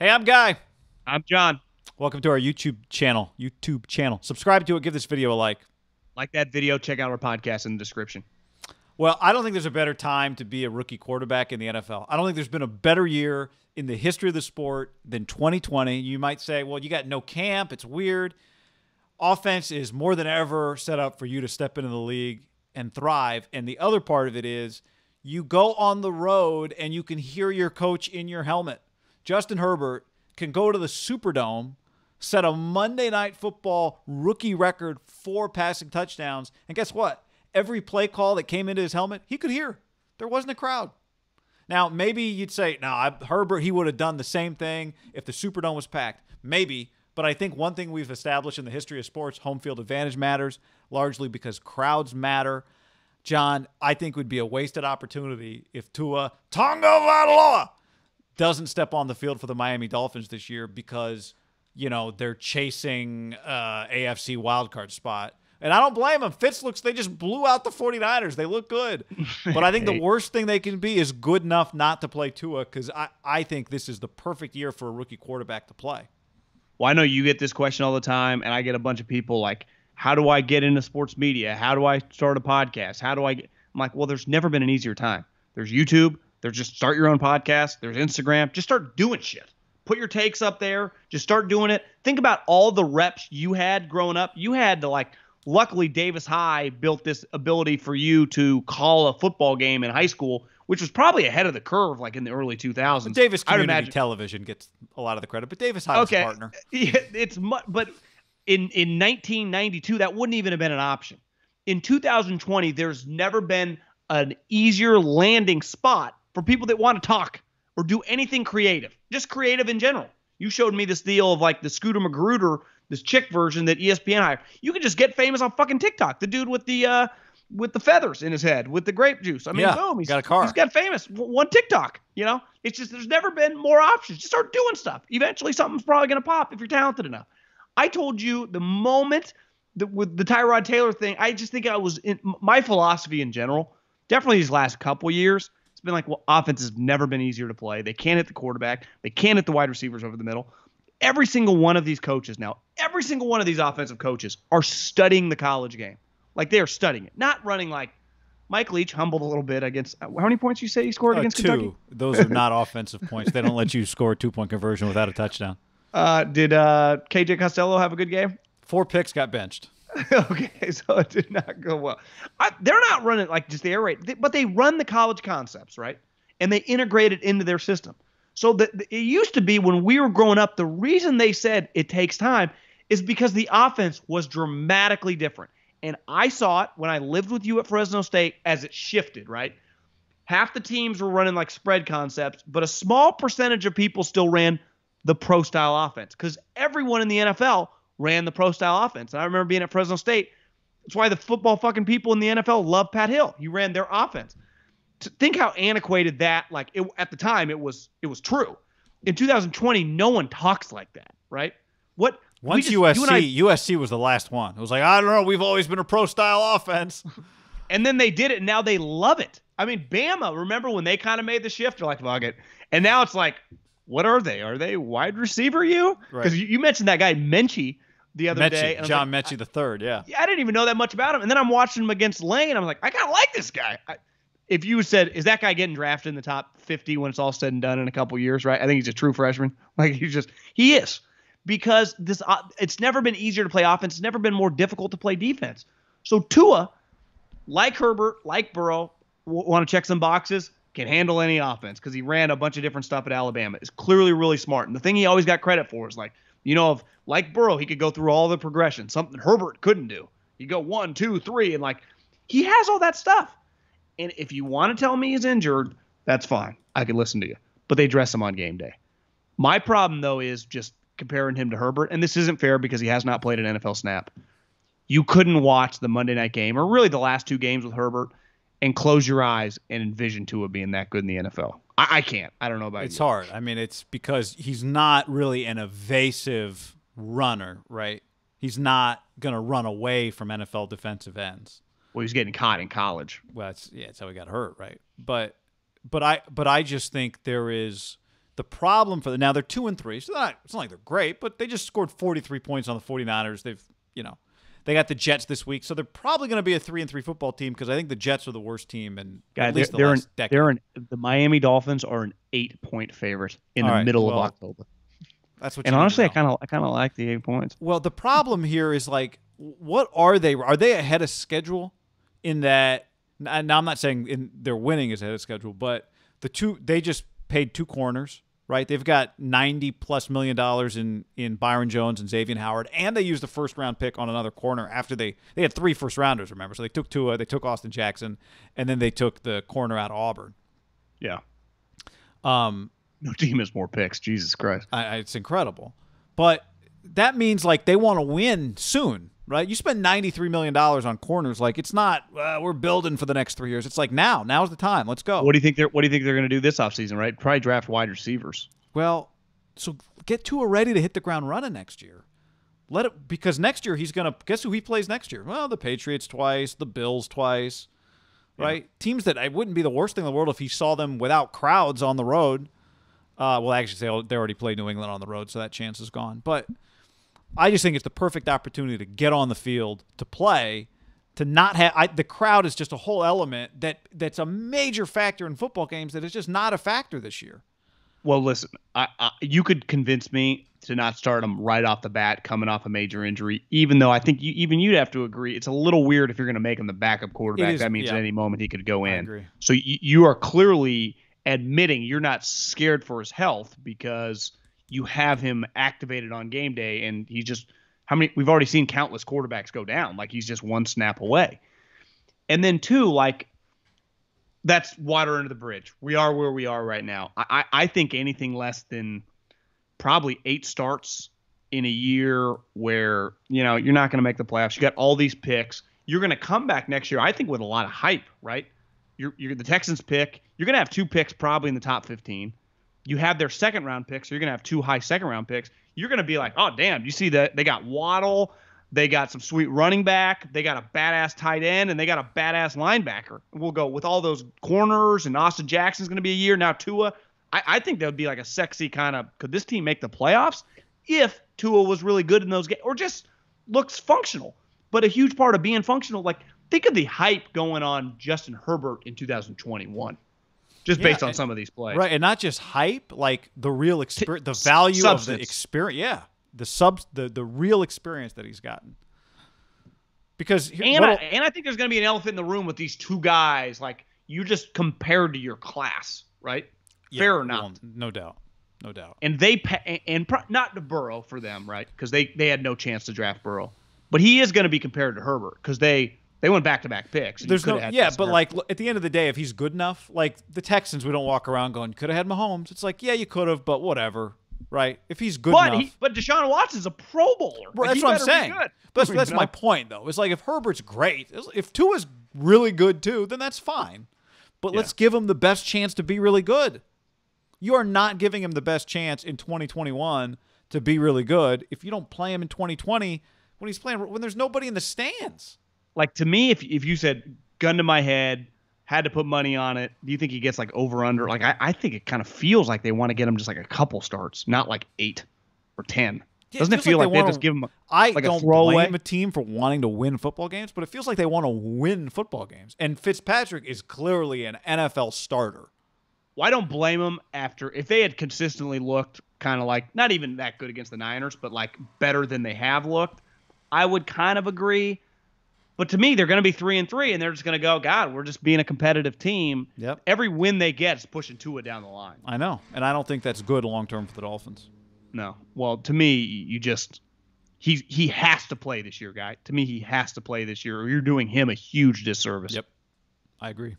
Hey, I'm Guy. I'm John. Welcome to our YouTube channel. Subscribe to it. Give this video a like. Like that video, check out our podcast in the description. Well, I don't think there's a better time to be a rookie quarterback in the NFL. I don't think there's been a better year in the history of the sport than 2020. You might say, well, you got no camp. It's weird. Offense is more than ever set up for you to step into the league and thrive. And the other part of it is you go on the road and you can hear your coach in your helmet. Justin Herbert can go to the Superdome, set a Monday Night Football rookie record 4 passing touchdowns, and guess what? Every play call that came into his helmet, he could hear. There wasn't a crowd. Now, maybe you'd say, no, Herbert, he would have done the same thing if the Superdome was packed. Maybe, but I think one thing we've established in the history of sports, home field advantage matters, largely because crowds matter. John, I think would be a wasted opportunity if Tua Tagovailoa doesn't step on the field for the Miami Dolphins this year because, they're chasing AFC wildcard spot. And I don't blame them. They just blew out the 49ers. They look good. But I think the worst thing they can be is good enough not to play Tua because I think this is the perfect year for a rookie quarterback to play. Well, I know you get this question all the time, and I get a bunch of people like, how do I get into sports media? How do I start a podcast? I'm like, well, there's never been an easier time. There's YouTube. There's just start your own podcast. There's Instagram. Just start doing shit. Put your takes up there. Just start doing it. Think about all the reps you had growing up. You had to luckily Davis High built this ability for you to call a football game in high school, which was probably ahead of the curve in the early 2000s. But Davis Community Television gets a lot of the credit, but Davis High was a partner. Yeah, but in 1992, that wouldn't even have been an option. In 2020, there's never been an easier landing spot for people that want to talk or do anything creative, just creative in general. You showed me this deal of the Scooter Magruder, this chick version that ESPN hired. You could just get famous on fucking TikTok. The dude with the feathers in his head, with the grape juice. I mean, boom, got a car. He's got famous. One TikTok, It's just there's never been more options. Just start doing stuff. Eventually something's probably going to pop if you're talented enough. I told you the moment with the Tyrod Taylor thing, I just think my philosophy in general, definitely these last couple years, it's been offense has never been easier to play. They can't hit the quarterback. They can't hit the wide receivers over the middle. Every single one of these coaches now, every single one of these offensive coaches are studying the college game. They are studying it, not running like Mike Leach humbled a little bit against. How many points you say he scored against 2. Kentucky? Those are not offensive points. They don't let you score a 2-point conversion without a touchdown. Did KJ Costello have a good game? 4 picks, got benched. Okay, so it did not go well. They're not running just the air raid, but they run the college concepts, right? And they integrate it into their system. So it used to be when we were growing up, the reason they said it takes time is because the offense was dramatically different. And I saw it when I lived with you at Fresno State as it shifted, right? Half the teams were running spread concepts, but a small percentage of people still ran the pro-style offense because everyone in the NFL ran the pro-style offense. And I remember being at Fresno State. That's why the football fucking people in the NFL love Pat Hill. He ran their offense. To think how antiquated that, at the time, it was true. In 2020, no one talks like that, right? Once USC was the last one. It was I don't know, we've always been a pro-style offense. And then they did it, and now they love it. I mean, Bama, remember when they kind of made the shift? They're fuck it. And now it's what are they? Are they wide receiver you? Because Right. you mentioned that guy Menchie the other day. And John Mechie the third, yeah. I didn't even know that much about him. And then I'm watching him against Lane. I'm I kind of like this guy. If you said, is that guy getting drafted in the top 50 when it's all said and done in a couple years, right? I think he's a true freshman. He is. Because it's never been easier to play offense. It's never been more difficult to play defense. So Tua, like Herbert, like Burrow, want to check some boxes, can handle any offense because he ran a bunch of different stuff at Alabama. Is clearly really smart. And the thing he always got credit for is like Burrow, he could go through all the progression, something Herbert couldn't do. You go 1, 2, 3, and he has all that stuff. And if you want to tell me he's injured, that's fine. I can listen to you. But they dress him on game day. My problem, though, is just comparing him to Herbert. And this isn't fair because he has not played an NFL snap. You couldn't watch the Monday night game or really the last 2 games with Herbert and close your eyes and envision Tua being that good in the NFL. I can't. I don't know about you. It's hard. I mean, it's because he's not really an evasive runner, right? He's not going to run away from NFL defensive ends. Well, he's getting caught in college. Well, it's how he got hurt, right? But I just think there is The problem for now they're 2-3, so it's not like they're great, but they just scored 43 points on the 49ers. They got the Jets this week, so they're probably going to be a 3-3 football team because I think the Jets are the worst team in at least the last decade. The Miami Dolphins are an 8-point favorite in the middle of October. That's what. And honestly, I kind of like the 8 points. Well, the problem here is like, what are they? Are they ahead of schedule? In that, now I'm not saying their winning is ahead of schedule, but they just paid 2 corners. Right, they've got $90+ million in Byron Jones and Xavier Howard, and they used a first-round pick on another corner after they had 3 first-rounders. Remember, so they took Tua, they took Austin Jackson, and then they took the corner out of Auburn. Yeah. No team has more picks. Jesus Christ, it's incredible, but that means like they want to win soon, right? You spend $93 million on corners, like it's not we're building for the next 3 years. It's like now's the time. Let's go. What do you think they're going to do this offseason, right? Probably draft wide receivers. Well, so get Tua ready to hit the ground running next year. Because next year he's going to guess who he plays next year? Well, the Patriots twice, the Bills twice. Right? Teams that it wouldn't be the worst thing in the world if he saw them without crowds on the road. Well, actually they already played New England on the road, so that chance is gone. But I just think it's the perfect opportunity to get on the field, to play, to not have the crowd is just a whole element that's a major factor in football games that is just not a factor this year. Well, listen, you could convince me to not start him right off the bat, coming off a major injury, even though I think you'd have to agree it's a little weird if you're going to make him the backup quarterback. That means at any moment he could go in. I agree. So you are clearly admitting you're not scared for his health because you have him activated on game day, and we've already seen countless quarterbacks go down. Like, he's just one snap away. And then 2, like, that's water under the bridge. We are where we are right now. I think anything less than probably 8 starts in a year where, you're not going to make the playoffs. You got all these picks. You're going to come back next year, I think, with a lot of hype, right? You're the Texans pick. You're going to have 2 picks probably in the top 15. You have their second-round picks, so you're going to have 2 high second-round picks. You're going to be like, oh, damn, you see that they got Waddle, they got some sweet running back, they got a badass tight end, and they got a badass linebacker. We'll go with all those corners, and Austin Jackson's going to be a year. Now Tua, I think that would be like a sexy kind of, could this team make the playoffs if Tua was really good in those games or just looks functional? But a huge part of being functional, like, think of the hype going on Justin Herbert in 2021. Just based on some of these plays. Right, and not just hype, like the real experience, the value substance of the experience. Yeah, the real experience that he's gotten. Because I think there's going to be an elephant in the room with these 2 guys, like, you just compared to your class, right? Yeah, fair or not? Well, no doubt. And not to Burrow for them, right? Because they had no chance to draft Burrow. But he is going to be compared to Herbert because they went back-to-back picks. There's but like at the end of the day, if he's good enough, like the Texans, we don't walk around going, could have had Mahomes. It's like, yeah, you could have, but whatever, right? If he's good enough. But Deshaun Watson's a Pro Bowler. Well, that's what I'm saying. That's my point, though. It's like if Herbert's great, if Tua's really good too, then that's fine. But let's give him the best chance to be really good. You are not giving him the best chance in 2021 to be really good if you don't play him in 2020 when there's nobody in the stands. Like, to me, if you said, gun to my head, had to put money on it, do you think he gets, like, over-under? Like, I think it kind of feels like they want to get him just, like, a couple starts, not, like, 8 or 10. Yeah, doesn't it feel like they just give him a throwaway? I don't blame a team for wanting to win football games, but it feels like they want to win football games. And Fitzpatrick is clearly an NFL starter. Well, I don't blame him if they had consistently looked kind of like, not even that good against the Niners, but, like, better than they have looked. I would kind of agree. But to me, they're going to be 3-3, and they're just going to go, God, we're just being a competitive team. Yep. Every win they get is pushing Tua down the line. I know, and I don't think that's good long-term for the Dolphins. No. Well, to me, he has to play this year, guy. To me, he has to play this year, or you're doing him a huge disservice. Yep. I agree.